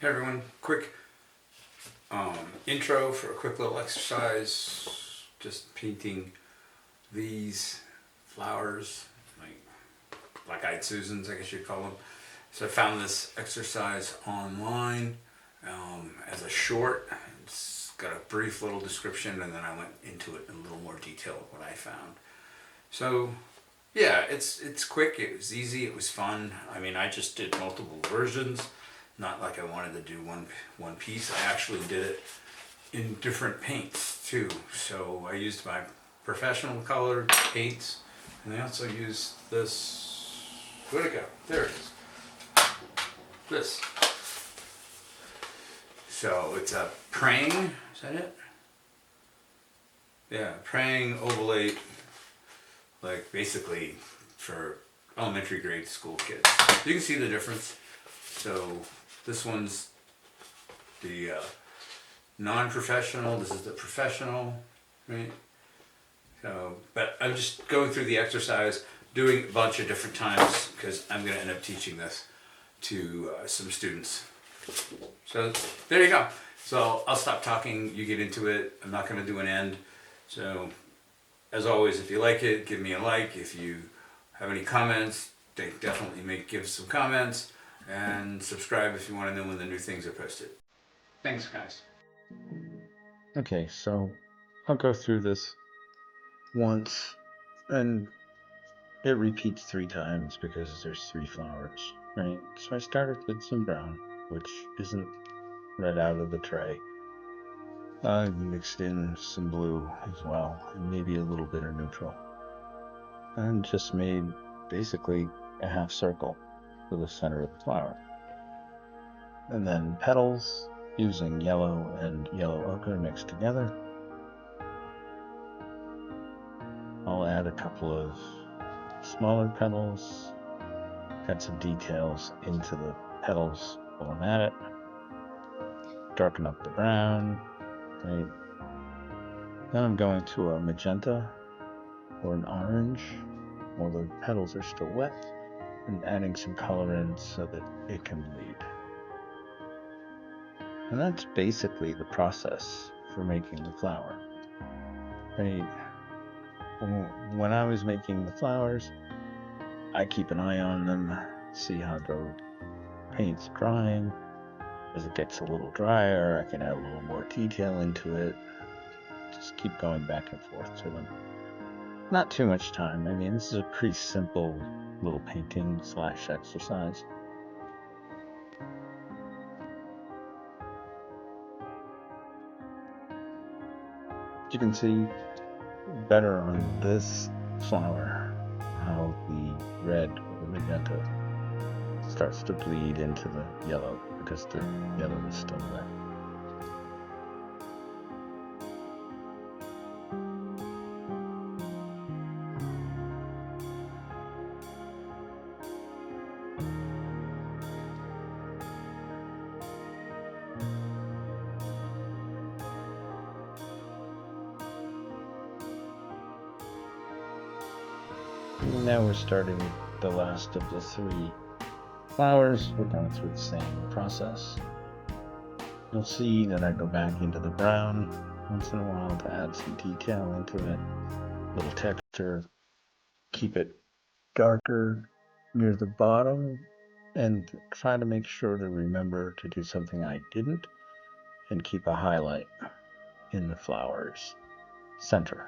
Hey everyone, quick intro for a quick little exercise. Just painting these flowers, like black-eyed Susans, I guess you'd call them. So I found this exercise online as a short. It's got a brief little description, and then I went into it in a little more detail of what I found. So yeah, it's quick. It was easy. It was fun. I mean, I just did multiple versions. Not like I wanted to do one piece. I actually did it in different paints too. So I used my professional colored paints, and I also used this. Where'd it go? There it is. This. So it's a praying. Is that it? Yeah, praying ovalate. Like basically for elementary grade school kids. You can see the difference. So this one's the non-professional. This is the professional, right? So, but I'm just going through the exercise, doing a bunch of different times because I'm going to end up teaching this to some students. So there you go. So I'll stop talking. You get into it. I'm not going to do an end. So as always, if you like it, give me a like. If you have any comments, definitely give some comments. And subscribe if you want to know when the new things are posted. Thanks, guys. Okay, so I'll go through this once, and it repeats 3 times because there's 3 flowers, right? So I started with some brown, which isn't right out of the tray. I mixed in some blue as well, and maybe a little bit of neutral, and just made basically a half circle for the center of the flower. And then petals using yellow and yellow ochre mixed together. I'll add a couple of smaller petals, add some details into the petals while I'm at it, darken up the brown, right? Then I'm going to a magenta or an orange while the petals are still wet, and adding some color in so that it can bleed. And that's basically the process for making the flower, right? When I was making the flowers, I keep an eye on them, see how the paint's drying. As it gets a little drier, I can add a little more detail into it. Just keep going back and forth to them. Not too much time. I mean, this is a pretty simple little painting / exercise. You can see better on this flower how the red or the magenta starts to bleed into the yellow because the yellow is still wet. Now we're starting the last of the 3 flowers. We're going through the same process. You'll see that I go back into the brown once in a while to add some detail into it, a little texture, keep it darker near the bottom, and try to make sure to remember to do something I didn't, and keep a highlight in the flower's center.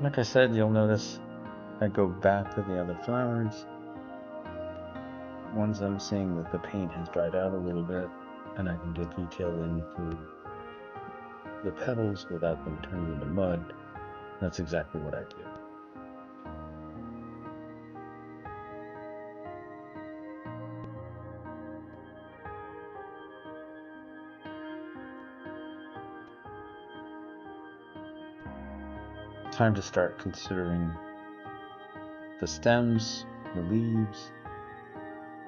Like I said, you'll notice I go back to the other flowers. Once I'm seeing that the paint has dried out a little bit and I can get detail into the petals without them turning into mud, that's exactly what I do. time to start considering the stems, the leaves,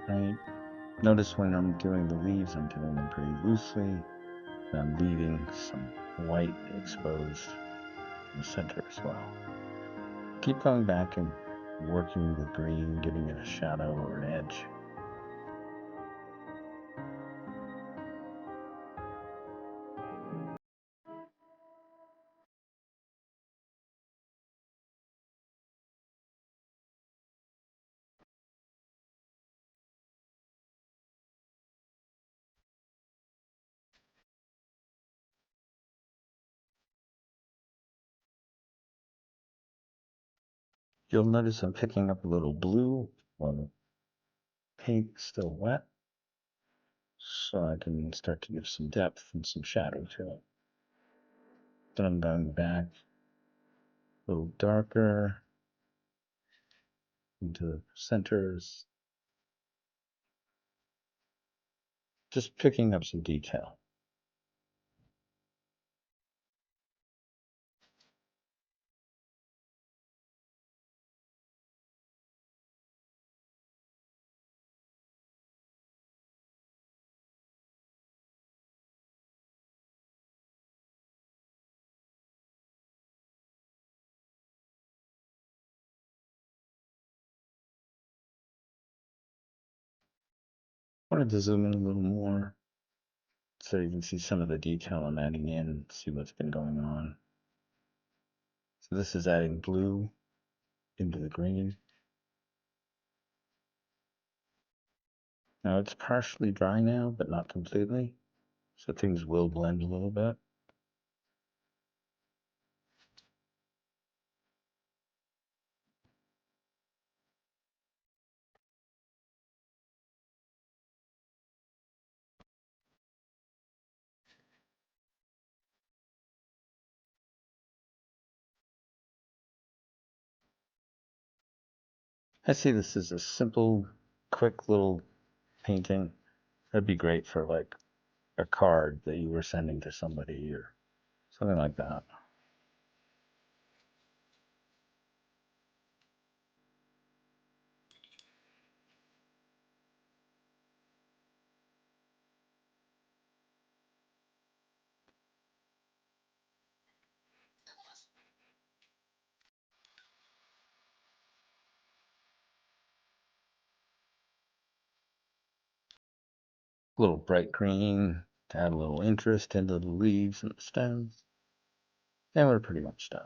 right? Notice when I'm doing the leaves, I'm doing them pretty loosely. And I'm leaving some white exposed in the center as well. Keep going back and working the green, giving it a shadow or an edge. You'll notice I'm picking up a little blue while the paint's still wet, so I can start to give some depth and some shadow to it. Then I'm going back a little darker into the centers, just picking up some detail. I wanted to zoom in a little more so you can see some of the detail I'm adding in, see what's been going on. So this is adding blue into the green. Now it's partially dry now, but not completely, so things will blend a little bit. I see this as a simple, quick little painting. That'd be great for like a card that you were sending to somebody or something like that. A little bright green to add a little interest into the leaves and the stems. And we're pretty much done.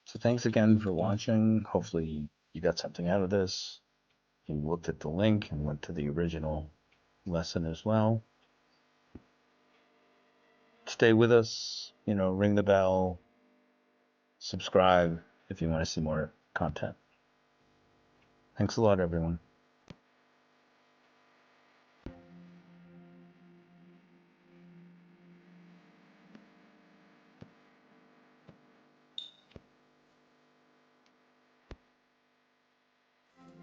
So thanks again for watching. Hopefully you got something out of this. You looked at the link and went to the original lesson as well. Stay with us, ring the bell, subscribe if you want to see more content. Thanks a lot, everyone.